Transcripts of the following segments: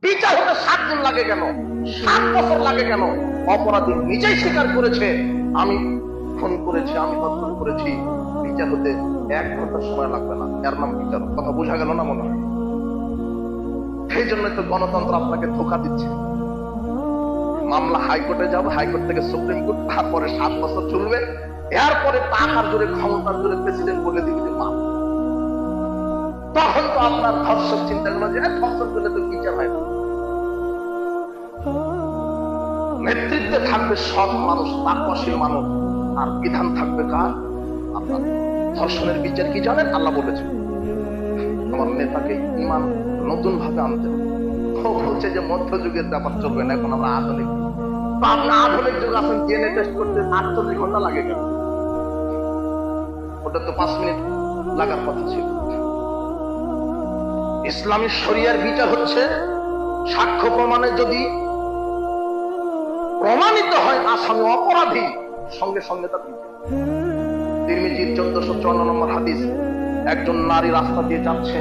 বিচার হতে 7 দিন লাগে কেন, 7 বছর লাগে কেন? অপরাধী নিজেই স্বীকার করেছে, আমি খুন করেছি, আমি হত্যা করেছি। বিচার হতে 1 ঘন্টা সময় লাগবে না, এর নাম বিচার। কথা বোঝা গেল না মনে হয়? সেই জন্য তো গণতন্ত্র আপনাকে ধোঁকা দিচ্ছে। মামলা হাইকোর্টে যাবে, হাইকোর্ট থেকে সুপ্রিম কোর্ট, তারপরে 7 বছর চলবে। এরপরে টাকার জোরে, ক্ষমতার জোরে প্রেসিডেন্ট বলে দিবে যে মাপ। তখন তো আপনার ধর্ষক চিন্তা করলো যে ধর্ষণ করলে তো বিচার হয় না। নেতৃত্বে থাকবে সৎ মানুষ, তাকওয়াশীল মানুষ, আর বিধান থাকবে কার? আপনার। ধর্ষণের বিচার কি জানেন? আল্লাহ বলেছেন আমার নেতাকে ঈমান নতুন ভাবে আনতে হবে। ও বলছে যে মধ্যযুগের ব্যাপার চলবে না, এখন আমরা আধুনিক। তো আপনি আধুনিক যুগ আছেন, ডিএনএ টেস্ট করতে 48 ঘন্টা লাগে কেন? ওটা তো 5 মিনিট লাগার কথা ছিল। ইসলামী শরিয়ার বিচার হচ্ছে সাক্ষ্য প্রমাণে যদি প্রমাণিত হয় আসামি অপরাধী, সঙ্গে সঙ্গে তার বিচার। তিরমিজির 1454 নম্বর হাদিস, একজন নারী রাস্তা দিয়ে যাচ্ছে,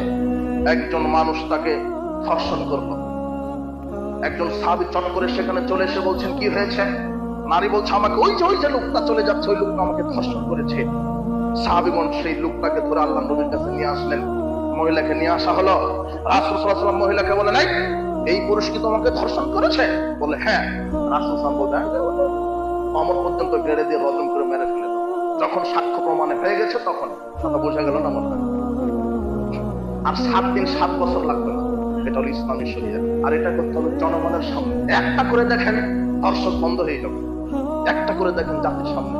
একজন মানুষ তাকে ধর্ষণ করলো। একজন সাহাবী চট করে সেখানে চলে এসে বলছেন কি হয়েছে? নারী বলছে আমাকে ওই যে লোকটা চলে যাচ্ছে, ওই লোকটা আমাকে ধর্ষণ করেছে। সাহাবীগণ সেই লোকটাকে ধরে আল্লাহর নবীর কাছে নিয়ে আসলেন। মহিলাকে নিয়ে আসা হলো। রাসূল সাল্লাল্লাহু আলাইহি ওয়াসাল্লাম মহিলাকে বলেন এই পুরুষ কি তোমাকে ধর্ষণ করেছে? বলে হ্যাঁ। রাসূল সাল্লাল্লাহু আলাইহি ওয়াসাল্লাম বলেন অমর পর্যন্ত গেড়ে দিয়ে রজম করে মেরে ফেলে দাও। যখন সাক্ষ্য প্রমাণে হয়ে গেছে তখন। কথা বোঝা গেল না মনে হয়? আর 7 দিন 7 বছর লাগবে না। এটা হলো ইসলামী শরিয়ত। আর এটা করতে হবে জনগণের সামনে। একটা করে দেখেন ধর্ষণ বন্ধ হয়ে যাবে, একটা করে দেখেন জাতির সামনে।